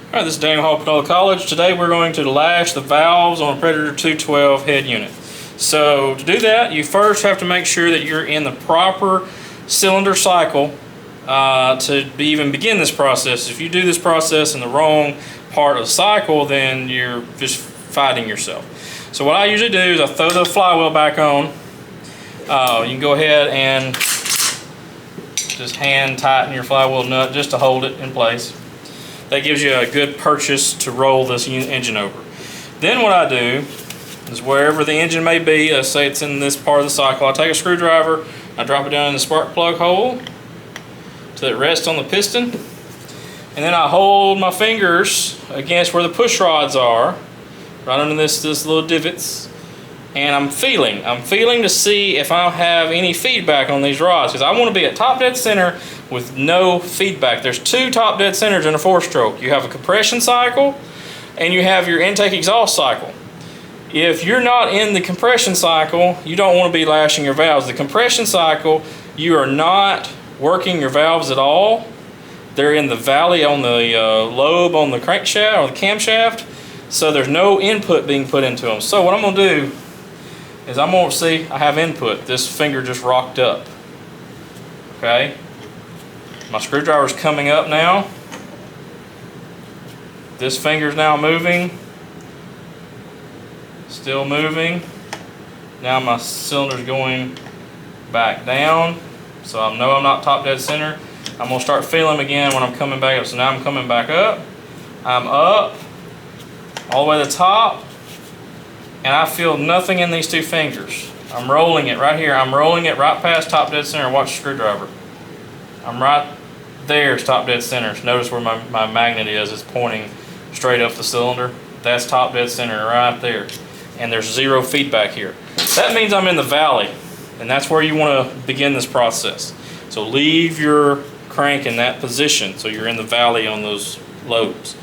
Alright, this is Daniel Hall, Panola College. Today we're going to lash the valves on a Predator 212 head unit. So to do that, you first have to make sure that you're in the proper cylinder cycle to even begin this process. If you do this process in the wrong part of the cycle, then you're just fighting yourself. So what I usually do is I throw the flywheel back on. You can go ahead and just hand tighten your flywheel nut just to hold it in place. That gives you a good purchase to roll this engine over. Then what I do is wherever the engine may be, let's say it's in this part of the cycle, I take a screwdriver, I drop it down in the spark plug hole till it rests on the piston, and then I hold my fingers against where the push rods are, right under this little divots, and I'm feeling to see if I have any feedback on these rods, because I want to be at top dead center with no feedback. There's two top dead centers in a 4-stroke. You have a compression cycle and you have your intake exhaust cycle. If you're not in the compression cycle, you don't want to be lashing your valves. The compression cycle, you are not working your valves at all. They're in the valley on the lobe on the crankshaft or the camshaft, so there's no input being put into them. So what I'm going to do is I'm going to see I have input. This finger just rocked up. Okay. My screwdriver's coming up now. This finger's now moving. Still moving. Now my cylinder's going back down. So I know I'm not top dead center. I'm going to start feeling them again when I'm coming back up. So now I'm coming back up. I'm up all the way to the top. And I feel nothing in these two fingers. I'm rolling it right here. I'm rolling it right past top dead center. Watch the screwdriver. I'm right there's top dead center. Notice where my magnet is. It's pointing straight up the cylinder. That's top dead center right there. And there's zero feedback here. That means I'm in the valley, and that's where you want to begin this process. So leave your crank in that position so you're in the valley on those lobes.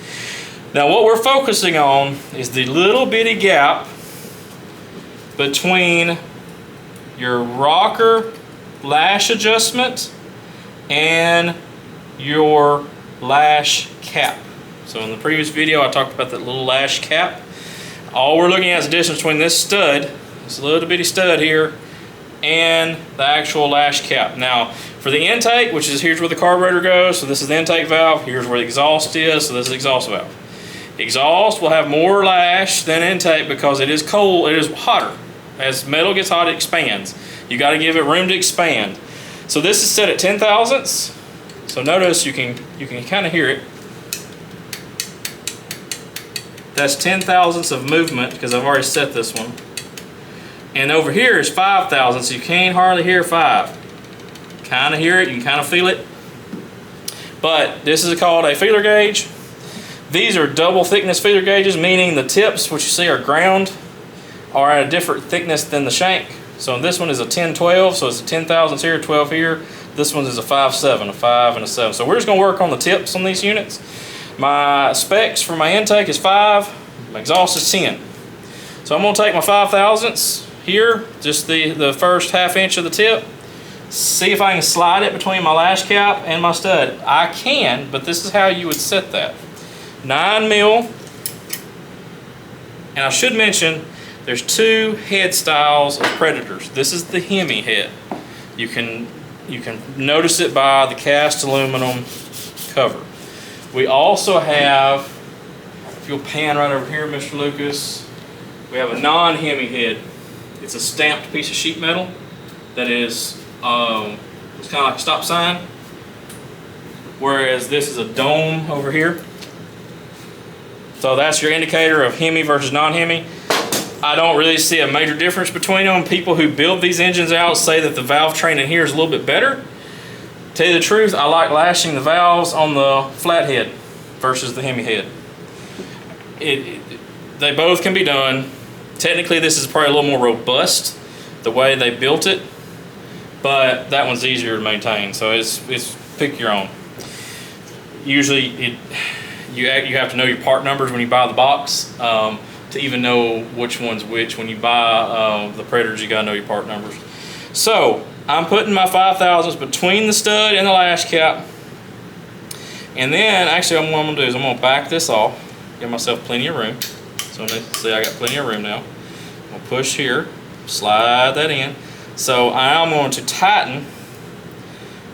Now what we're focusing on is the little bitty gap between your rocker lash adjustment and your lash cap. So in the previous video I talked about that little lash cap. All we're looking at is the distance between this stud, this little bitty stud here, and the actual lash cap. Now for the intake, which is here's where the carburetor goes, so this is the intake valve, here's where the exhaust is, so this is the exhaust valve. Exhaust will have more lash than intake because it is cold, it is hotter. As metal gets hot, it expands. You got to give it room to expand. So this is set at 10 thousandths. So notice you can kind of hear it. That's 10 thousandths of movement because I've already set this one. And over here is 5 thousandths. You can't hardly hear 5. Kind of hear it, you can kind of feel it. But this is called a feeler gauge. These are double thickness feeler gauges, meaning the tips, which you see are ground, are at a different thickness than the shank. So this one is a 10-12, so it's a 10 thousandths here, 12 here. This one is a 5-7, a 5 and a 7. So we're just going to work on the tips on these units. My specs for my intake is 5, my exhaust is 10. So I'm going to take my 5 thousandths here, just the first ½ inch of the tip, see if I can slide it between my lash cap and my stud. I can, but this is how you would set that. 9 mil, and I should mention there's two head styles of Predators. This is the Hemi head. You can notice it by the cast aluminum cover. We also have, if you'll pan right over here, Mr. Lucas, we have a non-Hemi head. It's a stamped piece of sheet metal that is it's kind of like a stop sign, whereas this is a dome over here. So that's your indicator of Hemi versus non-Hemi. I don't really see a major difference between them. People who build these engines out say that the valve train in here is a little bit better. Tell you the truth, I like lashing the valves on the flathead versus the Hemi head. They both can be done. Technically this is probably a little more robust the way they built it, but that one's easier to maintain, so it's pick your own. Usually you have to know your part numbers when you buy the box to even know which one's which. When you buy the Predators, you gotta know your part numbers. So I'm putting my 5 thousandths between the stud and the lash cap, And then, actually, what I'm gonna do is I'm gonna back this off, give myself plenty of room. So see, I got plenty of room now. I'm gonna push here, slide that in. So I'm going to tighten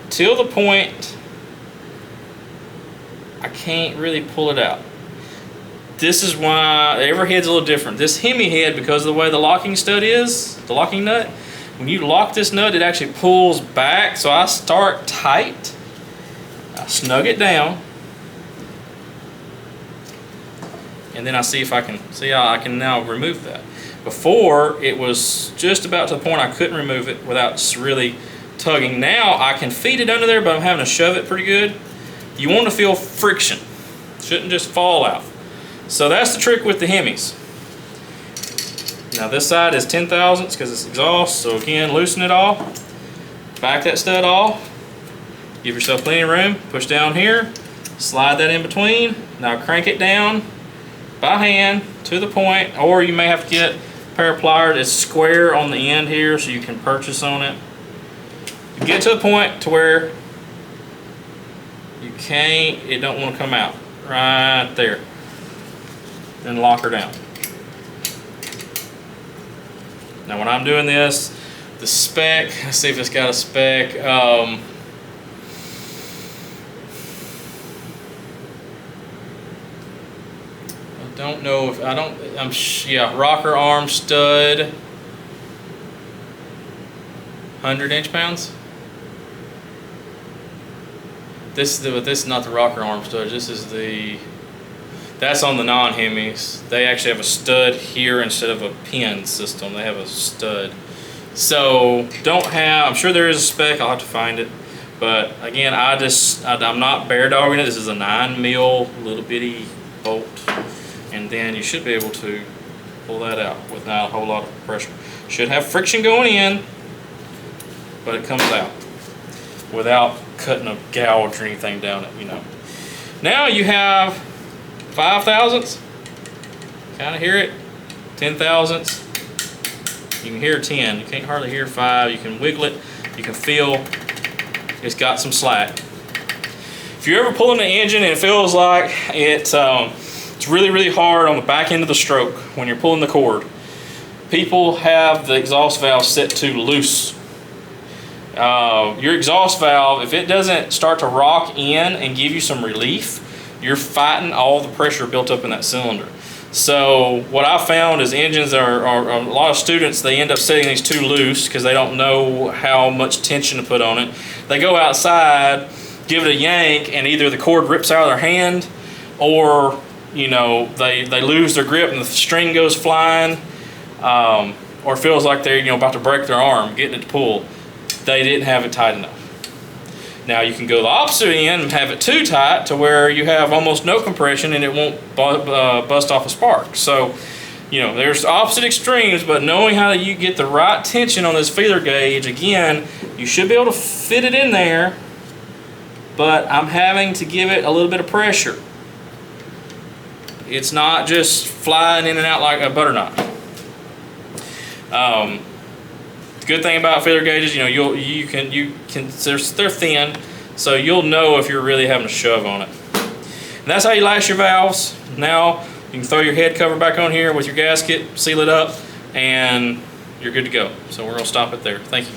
till the point I can't really pull it out. This is why every head's a little different. This Hemi head, because of the way the locking stud is, the locking nut, when you lock this nut, it actually pulls back. So I start tight, I snug it down, and then I see if I can, see how I can now remove that. Before, it was just about to the point I couldn't remove it without really tugging. Now I can feed it under there, but I'm having to shove it pretty good. You want to feel friction. Shouldn't just fall out. So that's the trick with the Hemis. Now this side is 10 thousandths because it's exhaust. So again, loosen it off. Back that stud off. Give yourself plenty of room. Push down here. Slide that in between. Now crank it down by hand to the point, or you may have to get a pair of pliers that's square on the end here so you can purchase on it. You get to the point to where you can't, it don't want to come out. Right there. Then lock her down. Now when I'm doing this, the spec, let's see if it's got a spec. Don't know if yeah, rocker arm stud, 100 inch-pounds. This is not the rocker arm stud. This is that's on the non-Hemis. They actually have a stud here instead of a pin system. They have a stud. So I'm sure there is a spec. I'll have to find it. But again, I'm not bear dogging it. This is a 9 mil little bitty bolt. And then you should be able to pull that out without a whole lot of pressure. Should have friction going in, but it comes out without cutting a gouge or anything down it, you know. Now you have 5 thousandths. Kind of hear it. 10 thousandths. You can hear 10. You can't hardly hear 5. You can wiggle it. You can feel it's got some slack. If you're ever pulling the engine and it feels like it's really, really hard on the back end of the stroke when you're pulling the cord, people have the exhaust valve set to loose. Your exhaust valve, if it doesn't start to rock in and give you some relief, you're fighting all the pressure built up in that cylinder. So what I found is engines are a lot of students, they end up setting these too loose because they don't know how much tension to put on it. They go outside, give it a yank, and either the cord rips out of their hand, or you know, they lose their grip and the string goes flying, or feels like they're about to break their arm getting it to pull. They didn't have it tight enough. Now you can go the opposite end and have it too tight to where you have almost no compression and it won't bust off a spark. So, there's opposite extremes, but knowing how you get the right tension on this feeler gauge, again, you should be able to fit it in there, but I'm having to give it a little bit of pressure. It's not just flying in and out like a butter knife. The good thing about feeler gauges, they're thin, so you'll know if you're really having to shove on it. And that's how you lash your valves. Now you can throw your head cover back on here with your gasket, seal it up, and you're good to go. So we're gonna stop it there. Thank you.